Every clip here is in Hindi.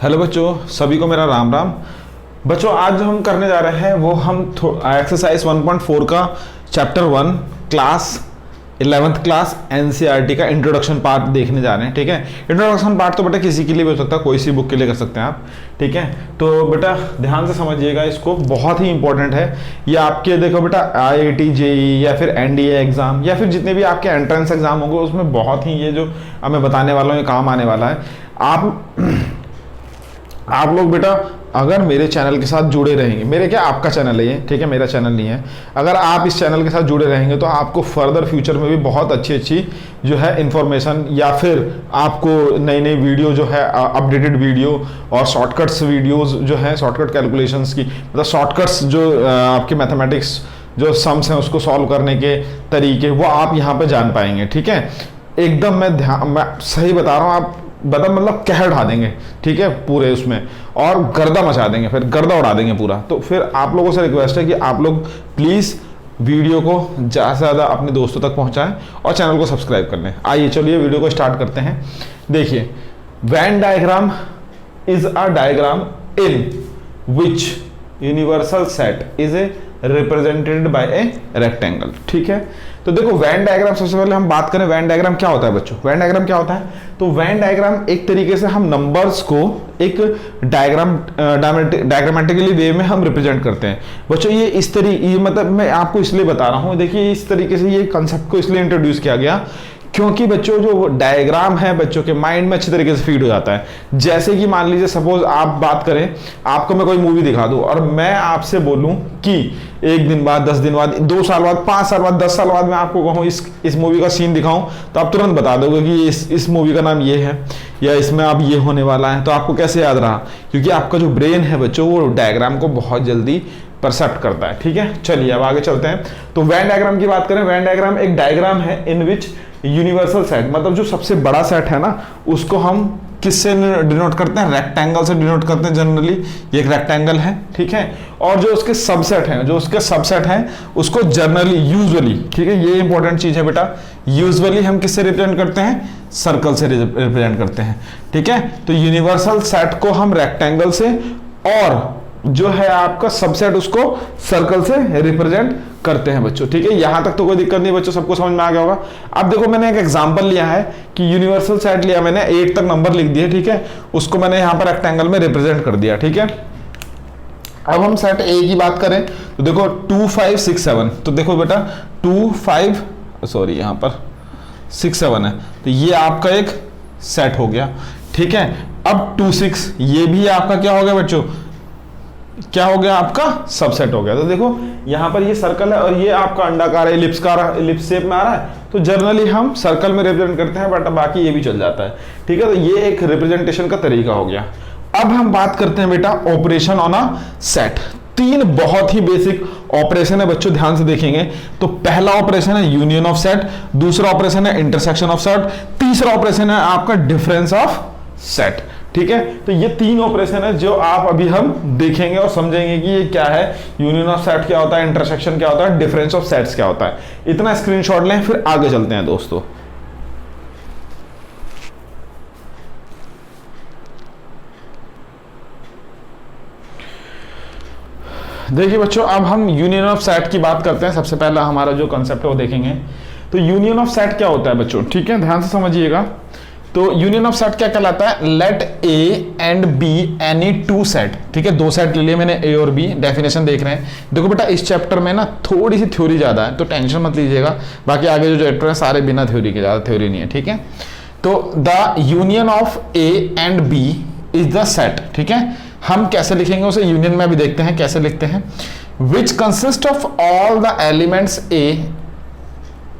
हेलो बच्चों, सभी को मेरा राम राम। बच्चों आज जो हम करने जा रहे हैं वो हम एक्सरसाइज 1.4 का chapter 1 class 11th class NCERT का इंट्रोडक्शन पार्ट देखने जा रहे हैं। ठीक है, इंट्रोडक्शन पार्ट तो बेटा किसी के लिए भी हो सकता है, कोई सी बुक के लिए कर सकते हैं आप। ठीक है, तो बेटा ध्यान से समझिएगा इसको, बहुत ही इंपॉर्टेंट है ये आपके। देखो बेटा आईआईटी जेई या फिर एनडीए एग्जाम या फिर जितने भी आपके एंट्रेंस एग्जाम होंगे उसमें बहुत ही ये जो अब मैं बताने वाला हूँ ये काम आने वाला है। आप लोग बेटा अगर मेरे चैनल के साथ जुड़े रहेंगे, मेरे क्या आपका चैनल है ये, ठीक है, मेरा चैनल नहीं है। अगर आप इस चैनल के साथ जुड़े रहेंगे तो आपको फर्दर फ्यूचर में भी बहुत अच्छी जो है इंफॉर्मेशन या फिर आपको नई नई वीडियो जो है अपडेटेड वीडियो और शॉर्टकट्स वीडियोस जो है शॉर्टकट कैलकुलेशंस की, मतलब शॉर्टकट्स जो आपके मैथमेटिक्स जो सम्स हैं उसको सॉल्व करने के तरीके वो आप यहाँ पे जान पाएंगे। ठीक है, एकदम मैं सही बता रहा हूँ, आप मतलब कहर ढा देंगे। ठीक है, पूरे उसमें और गर्दा मचा देंगे, फिर गर्दा उड़ा देंगे पूरा। तो फिर आप लोगों से रिक्वेस्ट है कि आप लोग प्लीज़ वीडियो को ज़्यादा से ज़्यादा अपने दोस्तों तक पहुंचाएं और चैनल को सब्सक्राइब कर लें। आइए चलिए वीडियो को स्टार्ट करते हैं। देखिए, Venn diagram is a diagram in which universal set is a represented by a rectangle. ठीक है, तो देखो वेन डायग्राम, सबसे पहले हम बात करें वेन डायग्राम क्या होता है बच्चों। वेन डायग्राम क्या होता है, तो वेन डायग्राम एक तरीके से हम नंबर्स को एक डायग्रामेटिकली वे में हम रिप्रेजेंट करते हैं बच्चों। ये इस तरीके, मतलब मैं आपको इसलिए बता रहा हूँ, देखिए इस तरीके से ये कंसेप्ट को इसलिए इंट्रोड्यूस किया गया क्योंकि बच्चों जो डायग्राम है बच्चों के माइंड में अच्छी तरीके से फीड हो जाता है। जैसे कि मान लीजिए सपोज आप बात करें, आपको मैं कोई मूवी दिखा दूं और मैं आपसे बोलूं कि 1 दिन बाद, 10 दिन बाद, 2 साल बाद, 5 साल बाद, 10 साल बाद मैं आपको कहूं इस मूवी का सीन दिखाऊं, तो आप तुरंत बता दोगे कि इस मूवी का नाम ये है या इसमें अब ये होने वाला है। तो आपको कैसे याद रहा, क्योंकि आपका जो ब्रेन है बच्चों वो डायग्राम को बहुत जल्दी परसेप्ट करता है। ठीक है, चलिए अब आगे चलते हैं। तो वेन डायग्राम की बात करें, वेन डायग्राम एक डायग्राम है इन विच यूनिवर्सल सेट, मतलब जो सबसे बड़ा सेट है ना उसको हम किससे डिनोट करते हैं, रेक्टेंगल से डिनोट करते हैं जनरली। ये एक रेक्टेंगल है, ठीक है, और जो उसके सबसेट हैं, उसको जनरली यूजुअली, ठीक है, ये इंपॉर्टेंट चीज है बेटा, यूजुअली हम किससे रिप्रेजेंट करते हैं, सर्कल से रिप्रेजेंट करते हैं। ठीक है, तो यूनिवर्सल सेट को हम रेक्टेंगल से और जो है आपका सबसेट उसको सर्कल से रिप्रेजेंट करते हैं बच्चों। ठीक है, यहां तक तो कोई दिक्कत नहीं बच्चों, सबको समझ में आ गया होगा। अब देखो मैंने एक एग्जांपल लिया है कि यूनिवर्सल सेट लिया मैंने, 8 तक नंबर लिख दिए। ठीक है, उसको मैंने यहां पर रेक्टेंगल में रिप्रेजेंट कर दिया। ठीक है, अब हम सेट ए की बात करें तो देखो 2 5 6 7, तो देखो बेटा 2 5 सॉरी यहां पर 6 7 है, तो ये आपका एक सेट हो गया। ठीक है, अब 2 6 ये भी आपका क्या हो गया बच्चों, क्या हो गया, आपका सबसेट हो गया। तो देखो यहां पर ये सर्कल है और ये आपका अंडाकार है, इलिप्स शेप में आ रहा है, तो जनरली हम सर्कल में रिप्रेजेंट करते हैं, बट बाकी ये भी चल जाता है। ठीक है, तो ये एक रिप्रेजेंटेशन का तरीका हो गया। अब हम बात करते हैं बेटा ऑपरेशन ऑन अ सेट। 3 बहुत ही बेसिक ऑपरेशन है बच्चों, ध्यान से देखेंगे तो पहला ऑपरेशन है यूनियन ऑफ सेट, दूसरा ऑपरेशन है इंटरसेक्शन ऑफ सेट, तीसरा ऑपरेशन है आपका डिफरेंस ऑफ सेट। ठीक है, तो ये 3 ऑपरेशन है जो आप अभी हम देखेंगे और समझेंगे कि ये क्या है, यूनियन ऑफ सेट क्या होता है, इंटरसेक्शन क्या होता है, डिफरेंस ऑफ सेट्स क्या होता है। इतना स्क्रीनशॉट लें, फिर आगे चलते हैं दोस्तों। देखिए बच्चों, अब हम यूनियन ऑफ सेट की बात करते हैं। सबसे पहला हमारा जो कंसेप्ट है वो देखेंगे। तो यूनियन ऑफ सेट क्या होता है बच्चों, ठीक है, ध्यान से समझिएगा। तो यूनियन ऑफ सेट क्या कहलाता है, let A and B any 2 set. ठीक है, 2 सेट ले लिए मैंने, ए और बी, डेफिनेशन देख रहे हैं। देखो बेटा इस चैप्टर में ना थोड़ी सी थ्योरी ज्यादा है, तो टेंशन मत लीजिएगा, बाकी आगे जो चैप्टर है सारे बिना थ्योरी के, ज्यादा थ्योरी नहीं है। ठीक है, तो the union of A and B is the set. ठीक है, हम कैसे लिखेंगे उसे, यूनियन में भी देखते हैं कैसे लिखते हैं। Which consist of all the elements A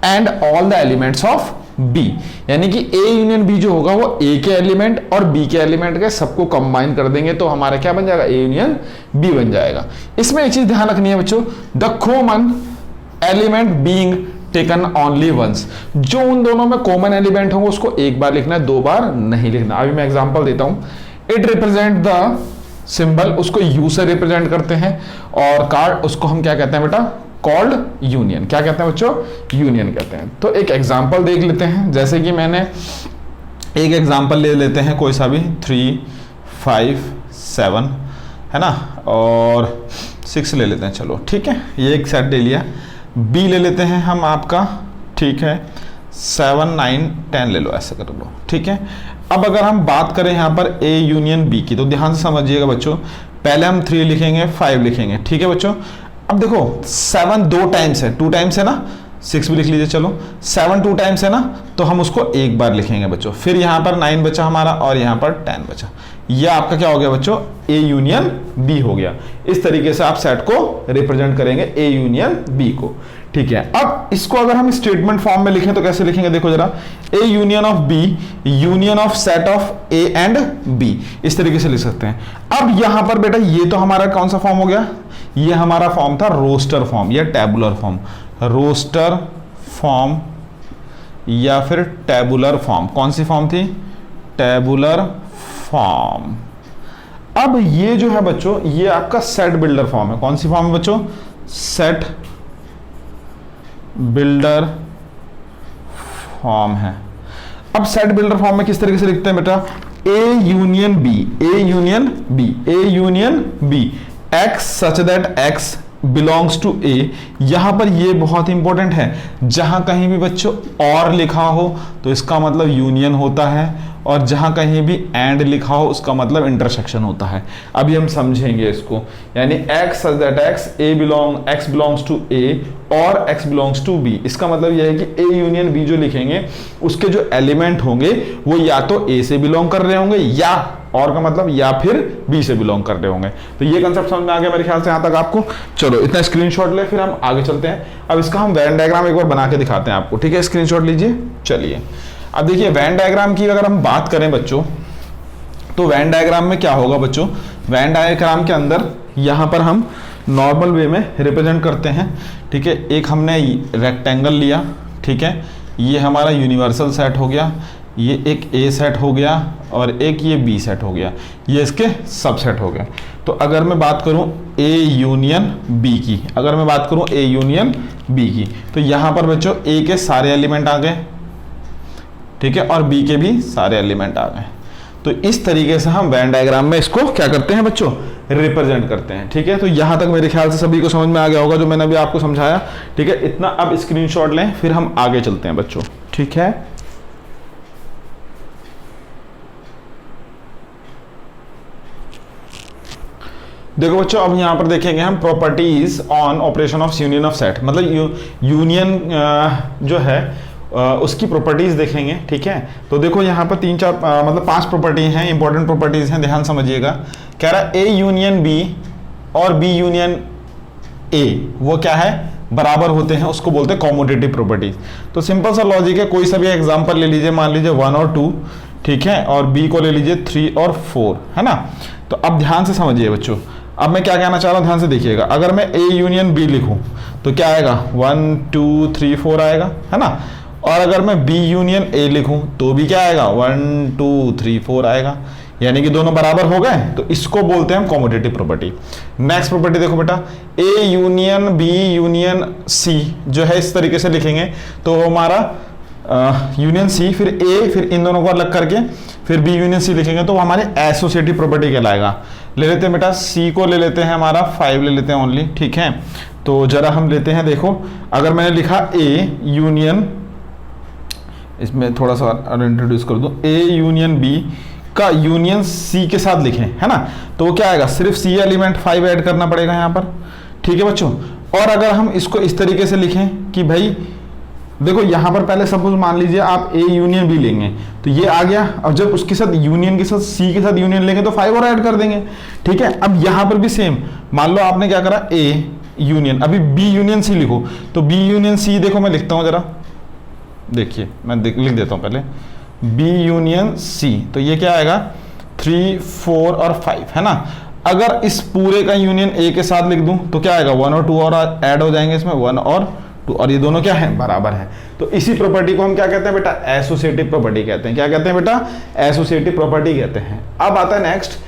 and all the elements of B, यानी कि ए यूनियन बी जो होगा वो ए के एलिमेंट और बी के एलिमेंट के सबको कंबाइन कर देंगे, तो हमारा क्या बन जाएगा, ए यूनियन बी बन जाएगा। इसमें एक चीज ध्यान रखनी है बच्चों, the common element being taken only once, जो उन दोनों में कॉमन एलिमेंट होगा उसको एक बार लिखना है, 2 बार नहीं लिखना। अभी मैं एग्जांपल देता हूं। इट रिप्रेजेंट द सिंबल, उसको यू से रिप्रेजेंट करते हैं, और कार्ड उसको हम क्या कहते हैं बेटा, कॉल्ड यूनियन। क्या कहते हैं बच्चों, यूनियन कहते हैं। तो एक एग्जांपल देख लेते हैं, जैसे कि मैंने एक एग्जांपल ले लेते हैं कोई सा भी, 3 5 7 है ना, और 6 ले लेते हैं, चलो ठीक है, ये एक सेट ले लिया। बी ले लेते हैं हम आपका, ठीक है, 7 9 10 ले लो, ऐसा कर लो, ठीक है। अब अगर हम बात करें यहाँ पर ए यूनियन बी की, तो ध्यान से समझिएगा बच्चों, पहले हम 3 लिखेंगे, 5 लिखेंगे, ठीक है बच्चों। अब देखो 7 2 टाइम्स है, 2 टाइम्स है ना, 6 भी लिख लीजिए, चलो 7 2 टाइम्स है ना, तो हम उसको एक बार लिखेंगे बच्चों। फिर यहाँ पर 9 बचा हमारा और यहाँ पर 10 बचा, यह आपका क्या हो गया बच्चों, ए यूनियन बी हो गया। इस तरीके से आप सेट को रिप्रेजेंट करेंगे, ए यूनियन बी को, ठीक है। अब इसको अगर हम स्टेटमेंट फॉर्म में लिखें तो कैसे लिखेंगे, देखो जरा, A union of B union of set of A and B, इस तरीके से लिख सकते हैं। अब यहां पर बेटा ये तो हमारा कौन सा फॉर्म हो गया, ये हमारा फॉर्म था रोस्टर फॉर्म या टैबुलर फॉर्म, रोस्टर फॉर्म या फिर टैबुलर फॉर्म, कौन सी फॉर्म थी, टैबुलर फॉर्म। अब ये जो है बच्चों, ये आपका सेट बिल्डर फॉर्म है, कौन सी फॉर्म है बच्चों, सेट बिल्डर फॉर्म है। अब सेट बिल्डर फॉर्म में किस तरीके से लिखते हैं बेटा, A union B, A union B, A union B, x such that x belongs to A. यहां पर ये बहुत इंपॉर्टेंट है, जहां कहीं भी बच्चों और लिखा हो तो इसका मतलब यूनियन होता है, और जहां कहीं भी एंड लिखा हो उसका मतलब इंटरसेक्शन होता है। अभी हम समझेंगे इसको, यानी x such that x x belongs to A और एक्स बिलोंग्स टू बी, इसका मतलब यह है कि ए यूनियन बी जो लिखेंगे उसके जो एलिमेंट होंगे वो या तो ए से बिलोंग कर रहे होंगे, या और का मतलब या फिर बी से बिलोंग कर रहे होंगे। तो ये कंसेप्ट समझ में आ गया मेरे ख्याल से यहां तक आपको। चलो इतना स्क्रीनशॉट ले, फिर हम आगे चलते हैं। अब इसका हम वेन डायग्राम एक बार बना के दिखाते हैं आपको, ठीक है, स्क्रीनशॉट लीजिए। चलिए अब देखिए वेन डायग्राम की अगर हम बात करें बच्चों, तो वेन डायग्राम में क्या होगा बच्चों, वेन डायग्राम के अंदर यहां पर हम नॉर्मल वे में रिप्रेजेंट करते हैं, ठीक है। एक हमने रेक्टेंगल लिया, ठीक है, ये हमारा यूनिवर्सल सेट हो गया, ये एक ए सेट हो गया और एक ये बी सेट हो गया, ये इसके सबसेट हो गए। तो अगर मैं बात करूं ए यूनियन बी की, अगर मैं बात करूं ए यूनियन बी की, तो यहां पर बच्चों ए के सारे एलिमेंट आ गए, ठीक है, और बी के भी सारे एलिमेंट आ गए। तो इस तरीके से हम वेन डायग्राम में इसको क्या करते हैं बच्चों, रिप्रेजेंट करते हैं, ठीक है। तो यहां तक मेरे ख्याल से सभी को समझ में आ गया होगा जो मैंने अभी आपको समझाया, ठीक है। इतना अब स्क्रीनशॉट लें, फिर हम आगे चलते हैं बच्चों, ठीक है। देखो बच्चों, अब यहां पर देखेंगे हम properties on operation of union of set, मतलब यूनियन जो है उसकी प्रॉपर्टीज देखेंगे, ठीक है। तो देखो यहाँ पर 3 4 मतलब 5 प्रॉपर्टी हैं, इंपॉर्टेंट प्रॉपर्टीज हैं, ध्यान समझिएगा। कह रहा है ए यूनियन बी और बी यूनियन ए वो क्या है, बराबर होते हैं, उसको बोलते हैं कॉमोटेटिव प्रॉपर्टीज। तो सिंपल सा लॉजिक है, कोई सा भी एग्जांपल ले लीजिए, मान लीजिए 1 और 2, ठीक है, और बी को ले लीजिए 3 और 4, है ना। तो अब ध्यान से समझिए बच्चों, अब मैं क्या कहना चाह रहा हूं, ध्यान से देखिएगा। अगर मैं ए यूनियन बी लिखूं तो क्या आएगा, 1 2 3 4 आएगा, है ना। और अगर मैं बी यूनियन ए लिखूं तो भी क्या आएगा, 1 2 3 4 आएगा, यानी कि दोनों बराबर हो गए। तो इसको बोलते हैं हम कॉमोटेटिव प्रॉपर्टी। नेक्स्ट प्रॉपर्टी देखो बेटा, A union B union C जो है, इस तरीके से लिखेंगे तो हमारा यूनियन सी, फिर ए, फिर इन दोनों को अलग करके फिर बी यूनियन सी लिखेंगे तो वो हमारे एसोसिएटिव प्रॉपर्टी कहलाएगा। ले लेते हैं बेटा सी को, ले लेते हैं हमारा 5 ले लेते हैं ओनली, ठीक है। तो जरा हम लेते हैं, देखो अगर मैंने लिखा ए यूनियन, इसमें थोड़ा सा और इंट्रोड्यूस कर दूं, ए यूनियन बी का यूनियन सी के साथ लिखें, है ना, तो वो क्या आएगा, सिर्फ सी एलिमेंट 5 ऐड करना पड़ेगा यहाँ पर, ठीक है बच्चों। और अगर हम इसको इस तरीके से लिखें कि भाई देखो यहाँ पर पहले सपोज मान लीजिए आप ए यूनियन बी लेंगे तो ये आ गया, और जब उसके साथ यूनियन के साथ सी के साथ यूनियन लेंगे तो 5 और ऐड कर देंगे, ठीक है। अब यहाँ पर भी सेम, मान लो आपने क्या करा, ए यूनियन, अभी बी यूनियन सी लिखो, तो बी यूनियन सी देखो मैं लिखता हूँ जरा, देखिए मैं लिख देता हूँ पहले, बी यूनियन सी, तो ये क्या आएगा 3 4 और 5, है ना। अगर इस पूरे का यूनियन ए के साथ लिख दूं तो क्या आएगा, 1 और 2 और ऐड हो जाएंगे इसमें, 1 और 2, और ये दोनों क्या है, बराबर है। तो इसी प्रॉपर्टी को हम क्या कहते हैं बेटा, एसोसिएटिव प्रॉपर्टी कहते हैं। क्या कहते हैं बेटा, एसोसिएटिव प्रॉपर्टी कहते हैं। अब आता है नेक्स्ट,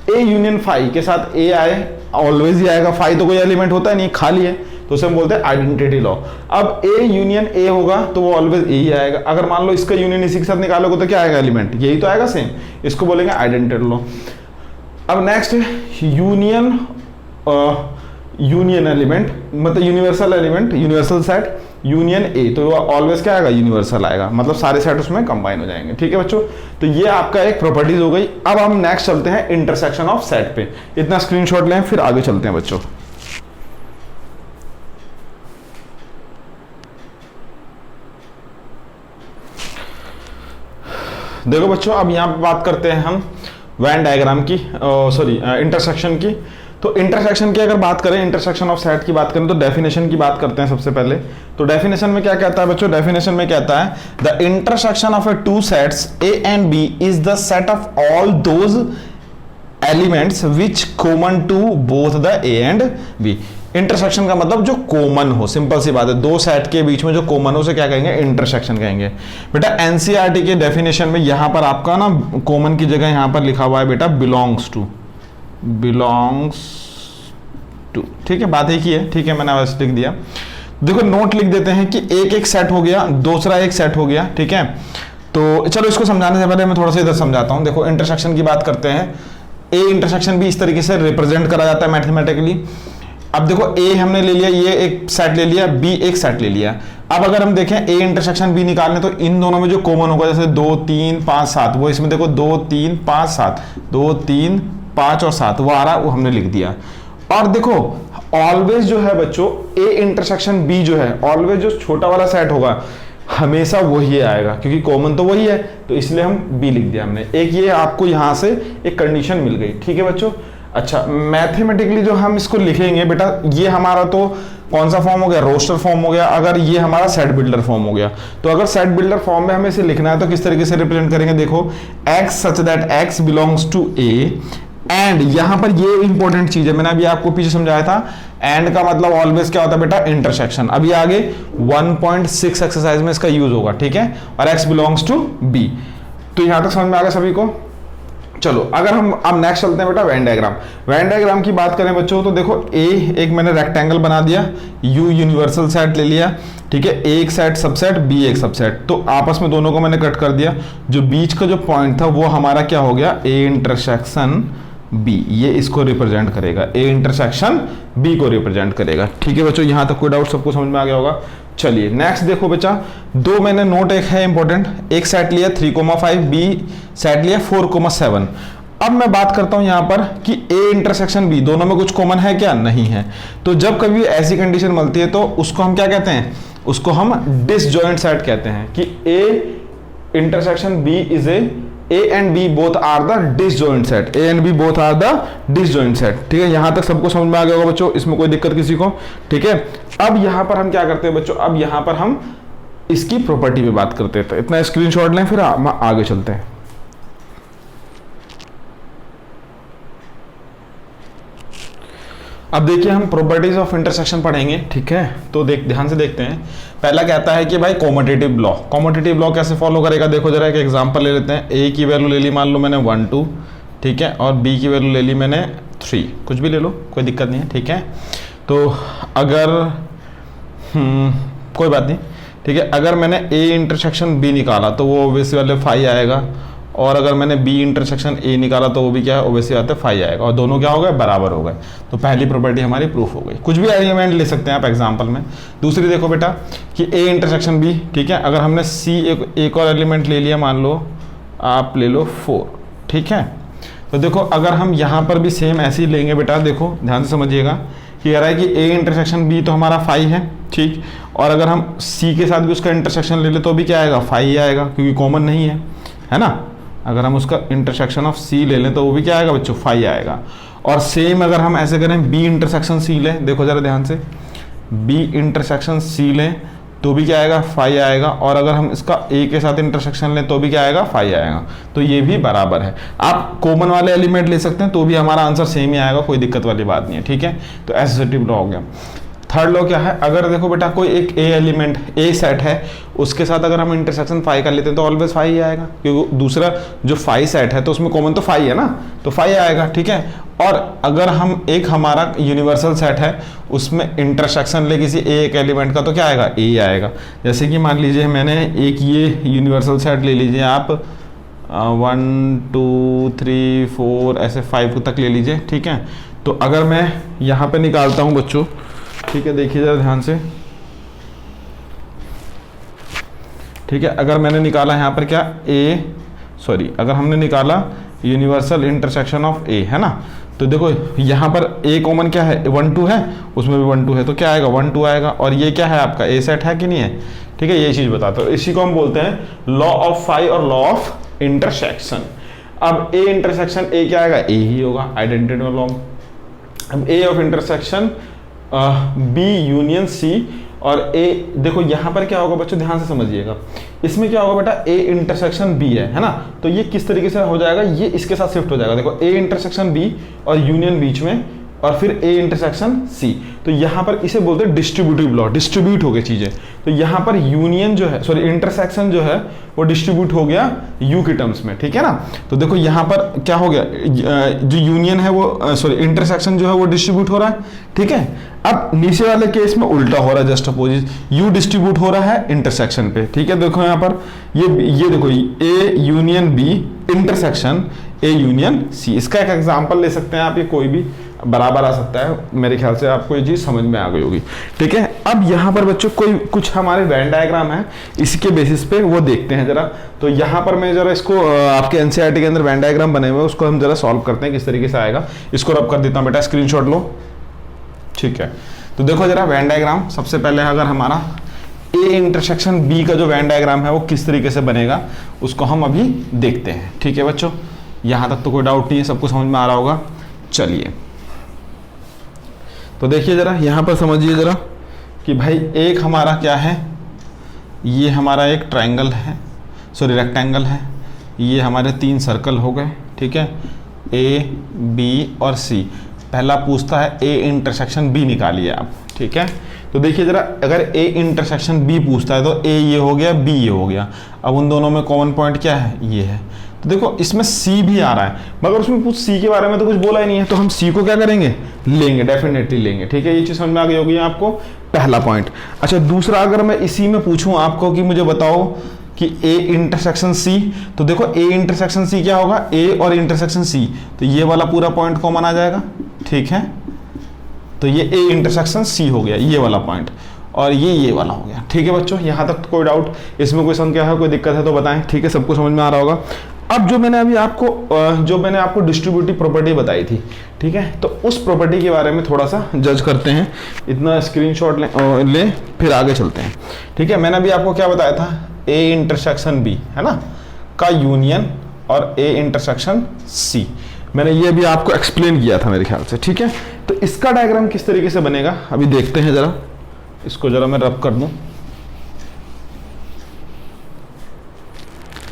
ए यूनियन 5 के साथ ए आए, ऑलवेज ही आएगा, 5 तो कोई एलिमेंट होता है नहीं, खाली है, तो उसे हम बोलते हैं आइडेंटिटी लॉ। अब ए यूनियन ए होगा तो वो ऑलवेज ए ही आएगा। अगर मान लो इसका यूनियन इसी के साथ निकालोगे तो क्या आएगा एलिमेंट, यही तो आएगा सेम, इसको बोलेंगे आइडेंटिटी लॉ। अब नेक्स्ट है यूनियन, यूनियन एलिमेंट मतलब universal element, universal set union A, तो ऑलवेज क्या आएगा, यूनिवर्सल आएगा, मतलब सारे सेट उसमें कंबाइन हो जाएंगे। ठीक है बच्चों, तो ये आपका एक प्रॉपर्टीज हो गई। अब हम नेक्स्ट चलते हैं इंटरसेक्शन ऑफ सेट पे। इतना स्क्रीनशॉट लें फिर आगे चलते हैं बच्चों। देखो बच्चों, अब यहां पे बात करते हैं हम वेन डायग्राम की, सॉरी इंटरसेक्शन की। तो इंटरसेक्शन की अगर बात करें, इंटरसेक्शन ऑफ सेट की बात करें तो डेफिनेशन की बात करते हैं सबसे पहले। तो डेफिनेशन में क्या कहता है बच्चों, डेफिनेशन में कहता है the intersection of a two sets A and B is the set of all those elements which common to both the A and B. Intersection का मतलब जो कॉमन हो, सिंपल सी बात है, दो सेट के बीच में जो कॉमन हो उसे क्या कहेंगे, इंटरसेक्शन कहेंगे। बेटा एनसीईआरटी के डेफिनेशन में यहां पर आपका ना कॉमन की जगह यहां पर लिखा हुआ है बेटा बिलोंग्स टू, बिलोंग्स टू। ठीक है, बात एक ही है। ठीक है, मैंने वैसे लिख दिया। देखो नोट लिख देते हैं कि एक एक सेट हो गया, दूसरा एक सेट हो गया। ठीक है, तो चलो इसको समझाने से पहले मैं थोड़ा सा इधर समझाता हूं। देखो इंटरसेक्शन की बात करते हैं, ए इंटरसेक्शन भी इस तरीके से रिप्रेजेंट करा जाता है मैथमेटिकली। अब देखो ए हमने ले लिया, ये एक सेट ले लिया, बी एक सेट ले लिया। अब अगर हम देखें ए इंटरसेक्शन बी निकालने, तो इन दोनों में जो कॉमन होगा, जैसे 2 3 5 7, वो इसमें देखो 2 3 5 7, 2 3 5 और 7 वो आ रहा, वो हमने लिख दिया। और देखो ऑलवेज जो है बच्चों ए इंटरसेक्शन बी जो है, ऑलवेज जो छोटा वाला सेट होगा हमेशा वही आएगा, क्योंकि कॉमन तो वही है, तो इसलिए हम बी लिख दिया हमने। एक ये आपको यहां से एक कंडीशन मिल गई। ठीक है बच्चों, अच्छा मैथमेटिकली जो हम इसको लिखेंगे बेटा, ये हमारा तो कौन सा फॉर्म हो गया, रोस्टर फॉर्म हो गया। अगर ये हमारा सेट बिल्डर फॉर्म हो गया, तो अगर सेट बिल्डर फॉर्म में हमें इसे लिखना है तो किस तरीके से रिप्रेजेंट करेंगे, देखो x such that x belongs to a, and यहां पर ये इंपॉर्टेंट चीज है, मैंने अभी आपको पीछे समझाया था, एंड का मतलब ऑलवेज क्या होता है बेटा, इंटरसेक्शन। अभी आगे 1.6 एक्सरसाइज में इसका यूज होगा। ठीक है, और x बिलोंग्स टू b। तो यहां तक समझ में आ गया सभी को। चलो अगर हम अब नेक्स्ट चलते हैं बेटा वेन डायग्राम। वेन डायग्राम की बात करें बच्चों, तो देखो ए एक मैंने रेक्टेंगल बना दिया, यू यूनिवर्सल सेट ले लिया। ठीक है, ए एक सेट सबसेट, बी एक सबसेट, तो आपस में दोनों को मैंने कट कर दिया। जो बीच का जो पॉइंट था वो हमारा क्या हो गया, ए इंटरसेक्शन बी, ये इसको रिप्रेजेंट करेगा, ए इंटरसेक्शन बी को रिप्रेजेंट करेगा। ठीक है बच्चों, यहां तक कोई डाउट सबको समझ में आ गया होगा। चलिए नेक्स्ट देखो बच्चा, दो मैंने नोट एक है इंपॉर्टेंट, एक सेट लिया 3,5, बी सेट लिया 4,7। अब मैं बात करता हूं यहां पर कि ए इंटरसेक्शन बी दोनों में कुछ कॉमन है क्या, नहीं है। तो जब कभी ऐसी कंडीशन मिलती है तो उसको हम क्या कहते हैं, उसको हम डिसजॉइंट सेट कहते हैं कि A intersection B is A and B both are the disjoint set, A and B both are the disjoint set. ठीक है, यहां तक सबको समझ में आ गया होगा बच्चों, इसमें कोई दिक्कत किसी को। ठीक है, अब यहां पर हम क्या करते हैं बच्चों, अब यहां पर हम इसकी प्रॉपर्टी पे बात करते हैं। तो इतना स्क्रीनशॉट लें फिर आगे चलते हैं। अब देखिए हम प्रॉपर्टीज ऑफ इंटरसेक्शन पढ़ेंगे। ठीक है, तो ध्यान से देखते हैं। पहला कहता है कि भाई कॉम्यूटेटिव लॉ, कॉम्यूटेटिव लॉ कैसे फॉलो करेगा, देखो जरा एक एग्जांपल ले लेते हैं। ए की वैल्यू ले ली मान लो मैंने 1 2, ठीक है, और बी की वैल्यू ले ली मैंने 3, कुछ भी ले लो कोई दिक्कत नहीं है। ठीक है, तो अगर कोई बात नहीं, ठीक है, अगर मैंने ए इंटरसेक्शन बी निकाला तो वो ऑब्वियसली वाले 5 आएगा, और अगर मैंने बी इंटरसेक्शन ए निकाला तो वो भी क्या है, ओबीसी आते 5 आएगा, और दोनों क्या हो गए, बराबर हो गए। तो पहली प्रॉपर्टी हमारी प्रूफ हो गई। कुछ भी एलिमेंट ले सकते हैं आप एग्जांपल में। दूसरी देखो बेटा कि ए इंटरसेक्शन बी, ठीक है, अगर हमने सी एक और एलिमेंट ले लिया, मान लो आप ले लो 4, ठीक है, तो देखो अगर हम यहाँ पर भी सेम ऐसे ही लेंगे बेटा, देखो ध्यान से समझिएगा कि कह रहा है कि ए इंटरसेक्शन बी तो हमारा 5 है, ठीक, और अगर हम सी के साथ भी उसका इंटरसेक्शन ले ले तो भी क्या आएगा, 5 ही आएगा, क्योंकि कॉमन नहीं है ना। अगर हम उसका इंटरसेक्शन ऑफ सी ले लें तो वो भी क्या आएगा बच्चों, 5 आएगा। और सेम अगर हम ऐसे करें बी इंटरसेक्शन सी लें, देखो जरा ध्यान से, बी इंटरसेक्शन सी लें तो भी क्या आएगा, 5 आएगा, और अगर हम इसका ए के साथ इंटरसेक्शन लें तो भी क्या आएगा, 5 आएगा। तो ये भी बराबर है। आप कॉमन वाले एलिमेंट ले सकते हैं तो भी हमारा आंसर सेम ही आएगा, कोई दिक्कत वाली बात नहीं है, ठीक है। तो एसोसिएटिव लॉ हो गया। थर्ड लॉ क्या है, अगर देखो बेटा कोई एक ए एलिमेंट ए सेट है, उसके साथ अगर हम इंटरसेक्शन 5 कर लेते हैं तो ऑलवेज 5 ही आएगा, क्योंकि दूसरा जो 5 सेट है तो उसमें कॉमन तो 5 है ना, तो 5 आएगा, ठीक है। और अगर हम एक हमारा यूनिवर्सल सेट है उसमें इंटरसेक्शन ले किसी एक एलिमेंट का तो क्या आएगा, ए आएगा। जैसे कि मान लीजिए मैंने एक ये यूनिवर्सल सेट ले लीजिए आप, 1 2 3 4 ऐसे 5 तक ले लीजिए, ठीक है। तो अगर मैं यहाँ पे निकालता हूँ बच्चों, ठीक है, देखिए जरा ध्यान से, ठीक है, अगर मैंने निकाला यहाँ पर क्या अगर हमने निकाला यूनिवर्सल इंटरसेक्शन ऑफ ए, है ना, तो देखो यहाँ पर ए कॉमन क्या है, 1 2 है, उसमें भी 1 2 है, तो क्या आएगा 1 2 आएगा। और ये क्या है आपका ए सेट है कि नहीं है, ठीक है, ये चीज बताता हूँ। इसी को हम बोलते हैं लॉ ऑफ फाई और लॉ ऑफ इंटरसेक्शन। अब ए इंटरसेक्शन ए क्या आएगा, ए ही होगा, आइडेंटिटी में लॉन्ग। अब A of intersection B union C, और ए देखो यहाँ पर क्या होगा बच्चों, ध्यान से समझिएगा, इसमें क्या होगा बेटा, ए इंटरसेक्शन बी है ना, तो ये किस तरीके से हो जाएगा, ये इसके साथ शिफ्ट हो जाएगा। देखो ए इंटरसेक्शन बी और यूनियन बीच में, और फिर ए इंटरसेक्शन सी, तो यहाँ पर इसे बोलते हैं डिस्ट्रीब्यूटिव लॉ, डिस्ट्रीब्यूट हो गई चीजें। तो यहाँ पर यूनियन जो है, सॉरी इंटरसेक्शन जो है वो डिस्ट्रीब्यूट हो गया यू के टर्म्स में, ठीक है ना। तो देखो यहाँ पर क्या हो गया, जो यूनियन है वो सॉरी इंटरसेक्शन जो है वो डिस्ट्रीब्यूट हो रहा है, ठीक है। अब नीचे वाले केस में उल्टा हो रहा है, जस्ट अपोजिट, यू डिस्ट्रीब्यूट हो रहा है इंटरसेक्शन पे, ठीक है। देखो यहाँ पर ये देखो A union B intersection A union C, इसका एक एग्जांपल ले सकते हैं आप, ये कोई भी बराबर आ सकता है, मेरे ख्याल से आपको ये चीज समझ में आ गई होगी, ठीक है। अब यहाँ पर बच्चों कुछ हमारे वेन डायग्राम है, इसके बेसिस पे वो देखते हैं जरा। तो यहाँ पर मैं जरा इसको आपके एनसीईआरटी के अंदर वेन डायग्राम बने हुए, उसको हम जरा सॉल्व करते हैं किस तरीके से आएगा। इसको रब कर देता हूँ बेटा, स्क्रीनशॉट लो, ठीक है। तो देखो जरा वेन डायग्राम, सबसे पहले अगर हमारा ए इंटरसेक्शन बी का जो वेन डायग्राम है वो किस तरीके से बनेगा, उसको हम अभी देखते हैं, ठीक है बच्चों। यहाँ तक तो कोई डाउट नहीं है, सबको समझ में आ रहा होगा। चलिए तो देखिए जरा यहाँ पर समझिए जरा कि भाई एक हमारा क्या है, ये हमारा एक ट्रायंगल है, सॉरी रेक्टेंगल है, ये हमारे 3 सर्कल हो गए, ठीक है, ए बी और सी। पहला पूछता है ए इंटरसेक्शन बी निकालिए आप, ठीक है। तो देखिए जरा, अगर ए इंटरसेक्शन बी पूछता है तो ए ये हो गया, बी ये हो गया। अब उन दोनों में कॉमन पॉइंट क्या है, ये है। तो देखो इसमें सी भी आ रहा है, मगर उसमें कुछ सी के बारे में तो कुछ बोला ही नहीं है, तो हम सी को क्या करेंगे, लेंगे, डेफिनेटली लेंगे, ठीक है। ये चीज समझ में आ गई होगी आपको, पहला पॉइंट। अच्छा दूसरा, अगर मैं इसी में पूछूं आपको कि मुझे बताओ कि ए इंटरसेक्शन सी, तो देखो ए इंटरसेक्शन सी क्या होगा, ए और इंटरसेक्शन सी, तो ये वाला पूरा पॉइंट कॉमन आ जाएगा, ठीक है। तो ये ए इंटरसेक्शन सी हो गया, ये वाला पॉइंट, और ये वाला हो गया, ठीक है बच्चों। यहाँ तक कोई डाउट, इसमें कोई संख्या है, कोई दिक्कत है तो बताएं, ठीक है, सबको समझ में आ रहा होगा। अब जो मैंने आपको डिस्ट्रीब्यूटिव प्रॉपर्टी बताई थी, ठीक है, तो उस प्रॉपर्टी के बारे में थोड़ा सा जज करते हैं। इतना स्क्रीनशॉट ले फिर आगे चलते हैं, ठीक है। मैंने अभी आपको क्या बताया था, ए इंटरसेक्शन बी है ना का यूनियन और ए इंटरसेक्शन सी, मैंने ये भी आपको एक्सप्लेन किया था मेरे ख्याल से, ठीक है। तो इसका डायग्राम किस तरीके से बनेगा अभी देखते हैं जरा। इसको जरा मैं रब कर दूं,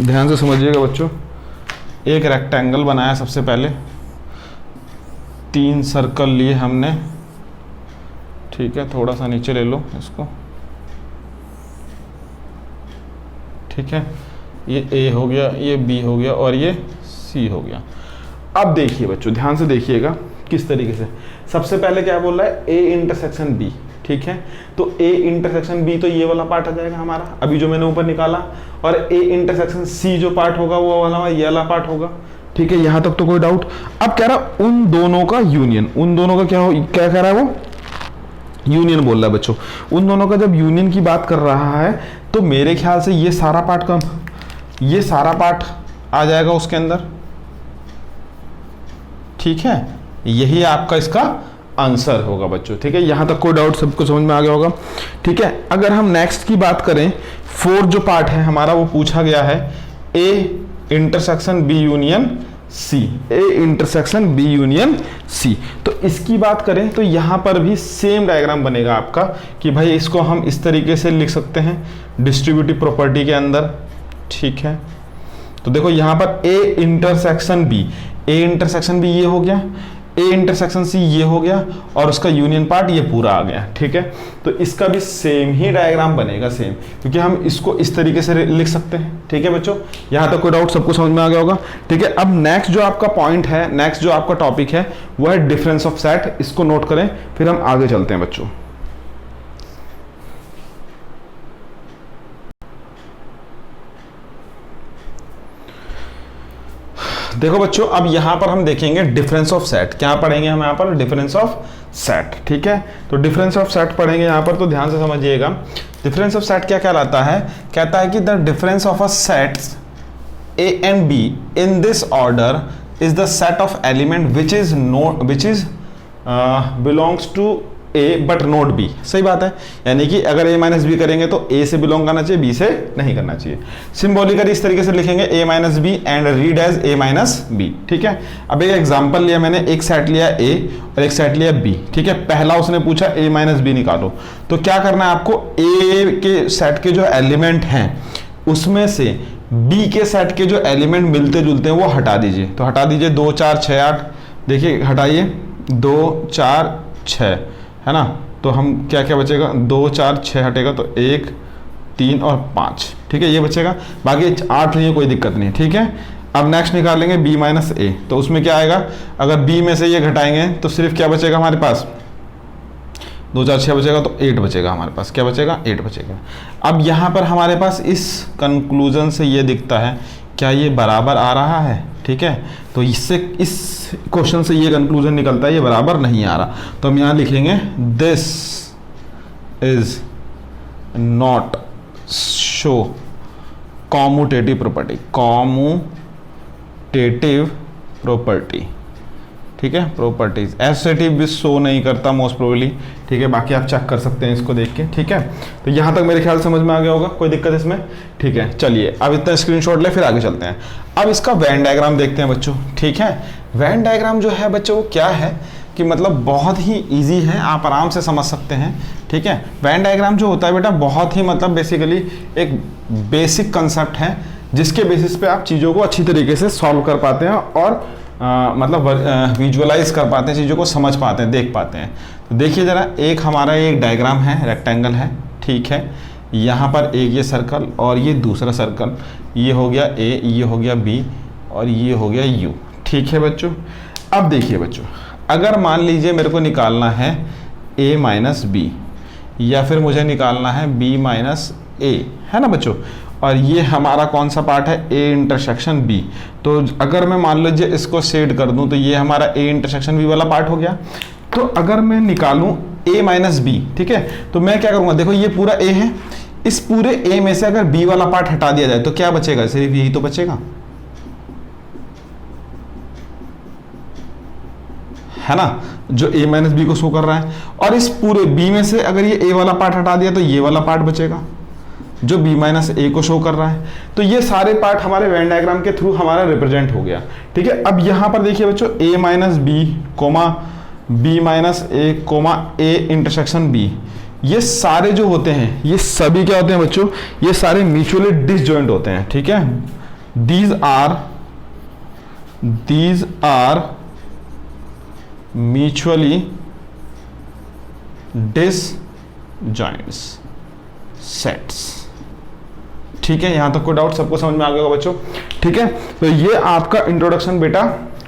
ध्यान से समझिएगा बच्चों। एक रेक्टेंगल बनाया सबसे पहले, 3 सर्कल लिए हमने, ठीक है, थोड़ा सा नीचे ले लो इसको, ठीक है। ये ए हो गया, ये बी हो गया और ये सी हो गया। अब देखिए बच्चों, ध्यान से देखिएगा किस तरीके से। सबसे पहले क्या बोल रहा है, ए इंटरसेक्शन बी, ठीक है। तो ए इंटरसेक्शन बी तो ये वाला पार्ट आ जाएगा हमारा, अभी जो मैंने ऊपर निकाला, और ए इंटरसेक्शन सी जो पार्ट होगा वो वाला ये वाला पार्ट होगा, ठीक है। यहां तक तो कोई डाउट। अब कह रहा उन दोनों का यूनियन, उन दोनों का क्या कह रहा है वो, यूनियन बोल रहा है बच्चों। उन दोनों का जब यूनियन की बात कर रहा है तो मेरे ख्याल से ये सारा पार्ट आ जाएगा उसके अंदर, ठीक है। यही आपका इसका आंसर होगा बच्चों, ठीक है। यहां तक कोई डाउट, सबको समझ में आ गया होगा, ठीक है। अगर हम नेक्स्ट की बात करें, 4 जो पार्ट है हमारा वो पूछा गया है A intersection B union C, A intersection B union C. तो इसकी बात करें तो यहां पर भी सेम डायग्राम बनेगा आपका कि भाई इसको हम इस तरीके से लिख सकते हैं डिस्ट्रीब्यूटिव प्रॉपर्टी के अंदर, ठीक है। तो देखो यहां पर ए इंटरसेक्शन बी ये हो गया, ए इंटरसेक्शन सी ये हो गया, और उसका यूनियन पार्ट ये पूरा आ गया, ठीक है। तो इसका भी सेम ही डायग्राम बनेगा, सेम, क्योंकि हम इसको इस तरीके से लिख सकते हैं, ठीक है बच्चों। यहां तक कोई डाउट, सबको समझ में आ गया होगा, ठीक है। अब नेक्स्ट जो आपका पॉइंट है, नेक्स्ट जो आपका टॉपिक है वो है डिफरेंस ऑफ सेट। इसको नोट करें, फिर हम आगे चलते हैं बच्चों। देखो बच्चों, अब यहाँ पर हम देखेंगे डिफरेंस ऑफ सेट। क्या पढ़ेंगे हम यहाँ पर? Difference of set. ठीक है, तो डिफरेंस ऑफ सेट पढ़ेंगे यहाँ पर, तो ध्यान से समझिएगा। डिफरेंस ऑफ सेट क्या कहलाता है? कहता है कि the difference of a sets A and B in this order is the set of element which is belongs to A but not B। सही बात है, यानी कि अगर A माइनस बी करेंगे तो A से बिलोंग करना चाहिए, B से नहीं करना चाहिए। सिंबॉलिकली इस तरीके से लिखेंगे A minus B and read as A minus B. ठीक है, अब एक एग्जांपल लिया मैंने, एक सेट लिया A और एक सेट लिया B। ठीक है, पहला उसने पूछा A माइनस बी निकालो, तो क्या करना है आपको? A के सेट के जो एलिमेंट हैं उसमें से B के सेट के जो एलिमेंट मिलते जुलते हैं वो हटा दीजिए। तो हटा दीजिए 2 4 6 8, देखिए हटाइए 2 4 6, है ना। तो हम क्या क्या बचेगा? 2 4 6 हटेगा तो 1 3 और 5। ठीक है, ये बचेगा, बाकी 8 नहीं है, कोई दिक्कत नहीं। ठीक है, अब नेक्स्ट निकालेंगे B माइनस A, तो उसमें क्या आएगा? अगर B में से ये घटाएंगे तो सिर्फ क्या बचेगा हमारे पास? 2 4 6 बचेगा, तो 8 बचेगा हमारे पास। क्या बचेगा? 8 बचेगा। अब यहाँ पर हमारे पास इस कंक्लूजन से ये दिखता है, क्या ये बराबर आ रहा है? ठीक है, तो इससे इस क्वेश्चन से ये कंक्लूजन निकलता है ये बराबर नहीं आ रहा, तो हम यहाँ लिखेंगे this is not show commutative property. Commutative property, ठीक है, प्रॉपर्टीज। एसोसिएटिव भी शो नहीं करता मोस्ट प्रोबेबली। ठीक है, बाकी आप चेक कर सकते हैं इसको देख के। ठीक है, तो यहाँ तक मेरे ख्याल समझ में आ गया होगा, कोई दिक्कत इसमें? ठीक है, चलिए अब इतना स्क्रीनशॉट ले, फिर आगे चलते हैं। अब इसका वेन डायग्राम देखते हैं बच्चों। ठीक है, वेन डायग्राम जो है बच्चों वो क्या है कि मतलब बहुत ही ईजी है, आप आराम से समझ सकते हैं। ठीक है, वेन डायग्राम जो होता है बेटा बहुत ही मतलब बेसिकली एक बेसिक कंसेप्ट है जिसके बेसिस पे आप चीज़ों को अच्छी तरीके से सॉल्व कर पाते हैं और मतलब विजुअलाइज कर पाते हैं, चीज़ों को समझ पाते हैं, देख पाते हैं। तो देखिए ज़रा, एक हमारा एक डायग्राम है, रेक्टेंगल है। ठीक है, यहाँ पर एक ये सर्कल और ये दूसरा सर्कल, ये हो गया A, ये हो गया B और ये हो गया U। ठीक है बच्चों, अब देखिए बच्चों, अगर मान लीजिए मेरे को निकालना है A माइनस बी या फिर मुझे निकालना है B माइनस A, है ना बच्चों, और ये हमारा कौन सा पार्ट है? A intersection B। तो अगर मैं मान लीजिए इसको शेड कर दूं तो ये हमारा A इंटरसेक्शन B वाला पार्ट हो गया। तो अगर मैं निकालूं A माइनस बी, ठीक है, तो मैं क्या करूंगा? देखो ये पूरा A है, इस पूरे A में से अगर B वाला पार्ट हटा दिया जाए तो क्या बचेगा? सिर्फ यही तो बचेगा, है ना, जो A माइनस बी को शो कर रहा है। और इस पूरे B में से अगर ये A वाला पार्ट हटा दिया तो ये वाला पार्ट बचेगा जो B माइनस A को शो कर रहा है। तो ये सारे पार्ट हमारे वेन डायग्राम के थ्रू हमारा रिप्रेजेंट हो गया। ठीक है, अब यहाँ पर देखिए बच्चों, A minus B comma B minus A comma A intersection B, ये सारे जो होते हैं ये सभी क्या होते हैं बच्चों? ये सारे म्यूचुअली डिसजॉइंट होते हैं। ठीक है, दीज आर म्यूचुअली डिसजॉइंट्स सेट्स। ठीक है, यहां तक कोई डाउट? सबको समझ में आ गया होगा बच्चों। ठीक है, तो ये आपका इंट्रोडक्शन बेटा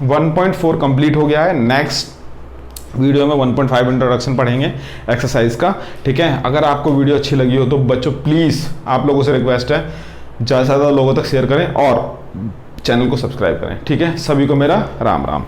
1.4 कंप्लीट हो गया है। नेक्स्ट वीडियो में 1.5 इंट्रोडक्शन पढ़ेंगे एक्सरसाइज का। ठीक है, अगर आपको वीडियो अच्छी लगी हो तो बच्चों प्लीज़ आप लोगों से रिक्वेस्ट है ज़्यादा से ज़्यादा लोगों तक शेयर करें और चैनल को सब्सक्राइब करें। ठीक है, सभी को मेरा राम राम।